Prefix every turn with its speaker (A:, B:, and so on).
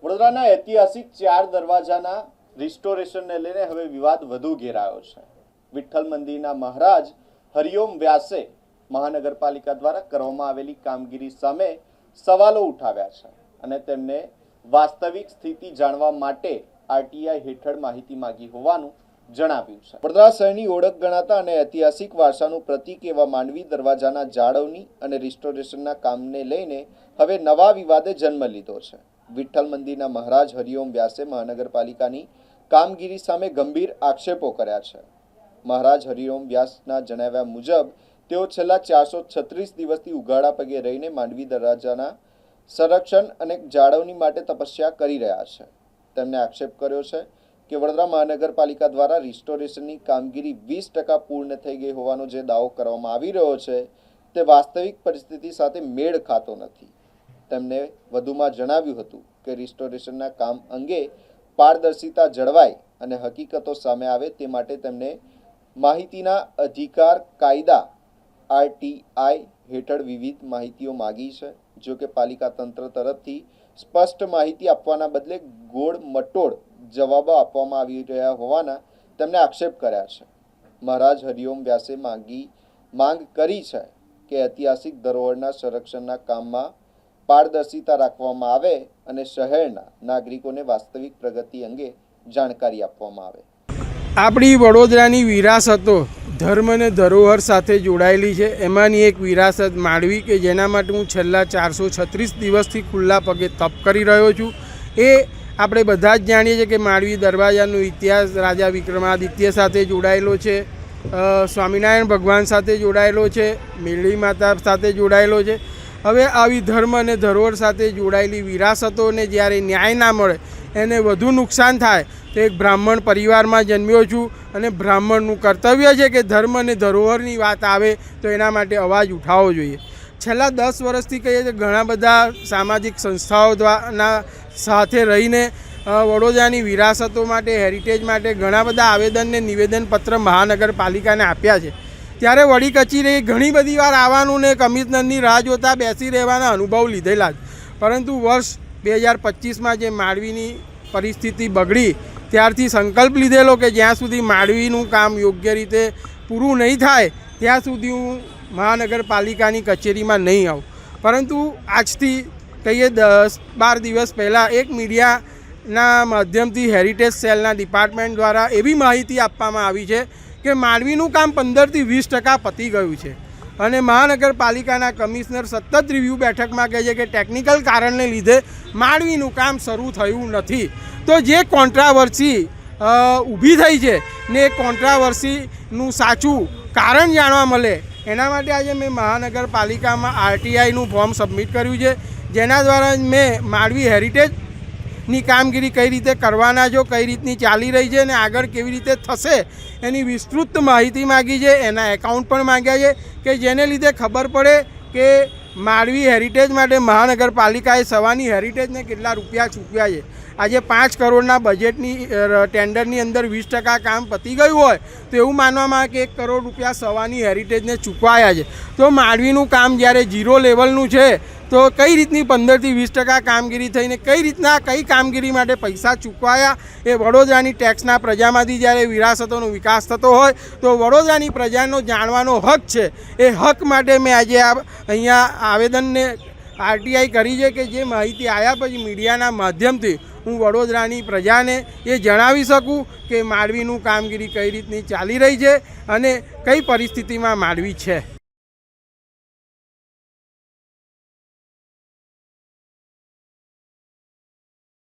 A: વડોદરાના ઐતિહાસિક 4 દરવાજાના રિસ્ટોરેશનને લઈને હવે વિવાદ વધુ ઘેરાયો છે। વિઠ્ઠલ મંદિરના મહારાજ હરિઓમ વ્યાસે મહાનગરપાલિકા દ્વારા કરવામાં આવેલી કામગીરી સામે સવાલો ઉઠાવ્યા છે અને તેમને વાસ્તવિક સ્થિતિ જાણવા માટે આરટીઆઈ હેઠળ માહિતી માંગી હોવાનું જણાવ્યું છે। વડોદરા શહેરની ઓળખ ગણાતા અને ઐતિહાસિક વારસાનું પ્રતીક એવા માંડવી દરવાજાના જાળવણી અને રિસ્ટોરેશનના કામને લઈને હવે નવા વિવાદે જન્મ લીધો છે। વિઠ્ઠલ મંદિરના મહારાજ હરિઓમ વ્યાસે મહાનગરપાલિકાની કામગીરી સામે ગંભીર આક્ષેપો કર્યા છે। મહારાજ હરિઓમ વ્યાસના જણાવ્યા મુજબ તેઓ છેલ્લા 436 દિવસથી ઉઘાડા પગે રહીને માંડવી દરવાજાના સંરક્ષણ અને જાળવણી માટે તપસ્યા કરી રહ્યા છે। તેમણે આક્ષેપ કર્યો છે કે વડોદરા મહાનગરપાલિકા દ્વારા રિસ્ટોરેશનની કામગીરી 20% પૂર્ણ થઈ ગઈ હોવાનો જે દાવો કરવામાં આવી રહ્યો છે તે વાસ્તવિક પરિસ્થિતિ સાથે મેળ ખાતો નથી। તેમણે વધુમાં જણાવ્યું હતું કે રિસ્ટોરેશનના કામ અંગે પારદર્શિતા જળવાય અને હકીકતો સામે આવે તે માટે તેમણે માહિતીના અધિકાર કાયદા આરટીઆઈ હેઠળ વિવિધ માહિતીઓ માગી છે। જો કે પાલિકા તંત્ર તરફથી સ્પષ્ટ માહિતી આપવાના બદલે ગોળ મટોળ જવાબો આપવામાં આવી રહ્યા હોવાના તેમણે આક્ષેપ કર્યા છે। મહારાજ હરિઓમ વ્યાસે માંગ કરી છે કે ઐતિહાસિક ધરોહરના સંરક્ષણના કામમાં પારદર્શિતા રાખવામાં આવે અને શહેરના નાગરિકોને વાસ્તવિક પ્રગતિ અંગે જાણકારી આપવામાં આવે।
B: આપણી વડોદરાની વિરાસતો ધર્મ અને ધરોહર સાથે જોડાયેલી છે। એમાંની એક વિરાસત માંડવી કે જેના માટે હું છેલ્લા 436 દિવસથી ખુલ્લા પગે તપ કરી રહ્યો છું। એ આપણે બધા જ જાણીએ છીએ કે માંડવી દરવાજાનો ઇતિહાસ રાજા વિક્રમાદિત્ય સાથે જોડાયેલો છે, સ્વામિનારાયણ ભગવાન સાથે જોડાયેલો છે, મેરળી માતા સાથે જોડાયેલો છે। હવે આવી ધર્મ અને ધરોહર સાથે જોડાયેલી વિરાસતોને જ્યારે ન્યાય ના મળે એને વધુ નુકસાન થાય તો એક બ્રાહ્મણ પરિવારમાં જન્મ્યો છું અને બ્રાહ્મણનું કર્તવ્ય છે કે ધર્મ અને ધરોહરની વાત આવે તો એના માટે અવાજ ઉઠાવવો જોઈએ। છેલ્લા 10 વર્ષથી કહીએ તો ઘણા બધા સામાજિક સંસ્થાઓ દ્વારા સાથે રહીને વડોદરાની વિરાસતો માટે હેરિટેજ માટે ઘણા બધા આવેદનને નિવેદનપત્ર મહાનગરપાલિકાને આપ્યા છે। ત્યારે વડી કચેરીએ ઘણી બધી વાર આવવાનું ને કમિશનરની રાહ જોતા બેસી રહેવાના અનુભવ લીધેલા જ, પરંતુ વર્ષ 2025માં જે માંડવીની પરિસ્થિતિ બગડી ત્યારથી સંકલ્પ લીધેલો કે જ્યાં સુધી માંડવીનું કામ યોગ્ય રીતે પૂરું નહીં થાય ત્યાં સુધી હું મહાનગરપાલિકાની કચેરીમાં નહીં આવું। પરંતુ આજથી કહીએ 10-12 દિવસ પહેલાં એક મીડિયાના માધ્યમથી હેરિટેજ સેલના ડિપાર્ટમેન્ટ દ્વારા એવી માહિતી આપવામાં આવી છે કે માંડવીનું કામ 15થી 20% પતી ગયું છે અને મહાનગરપાલિકાના કમિશનર સતત રિવ્યૂ બેઠકમાં કહે છે કે ટેકનિકલ કારણને લીધે માંડવીનું કામ શરૂ થયું નથી। તો જે કોન્ટ્રાવર્સી ઊભી થઈ છે ને એ કોન્ટ્રાવર્સીનું સાચું કારણ જાણવા મળે એના માટે આજે મેં મહાનગરપાલિકામાં આરટીઆઈનું ફોર્મ સબમિટ કર્યું છે, જેના દ્વારા મેં માંડવી હેરિટેજની કામગીરી કઈ રીતે કરવાના છો, કઈ રીતની ચાલી રહી છે અને આગળ કેવી રીતે થશે એની વિસ્તૃત માહિતી માગી છે। એના એકાઉન્ટ પણ માગ્યા છે કે જેને લીધે ખબર પડે કે માંડવી હેરિટેજ માટે મહાનગરપાલિકાએ સવાની હેરિટેજને કેટલા રૂપિયા ચૂકવ્યા છે। આજે 5 કરોડના બજેટની ટેન્ડરની અંદર 20% કામ પતી ગયું હોય તો એવું માનવામાં આવે કે 1 કરોડ રૂપિયા સવાની હેરિટેજને ચૂકવાયા છે। તો માંડવીનું કામ જ્યારે 0 લેવલનું છે તો કઈ રીતની 15થી 20% કામગીરી થઈને કઈ રીતના કઈ કામગીરી માટે પૈસા ચૂકવાયા એ વડોદરાની ટેક્સના પ્રજામાંથી જ્યારે વિરાસતોનો વિકાસ થતો હોય તો વડોદરાની પ્રજાનો જાણવાનો હક છે। એ હક માટે મેં આજે અહીંયા આવેદનને આરટીઆઈ કરી છે કે જે માહિતી આવ્યા પછી મીડિયાના માધ્યમથી હું વડોદરાની પ્રજાને એ જણાવી શકું કે માંડવીનું કામગીરી કઈ રીતની ચાલી રહી છે અને કઈ પરિસ્થિતિમાં માંડવી છે।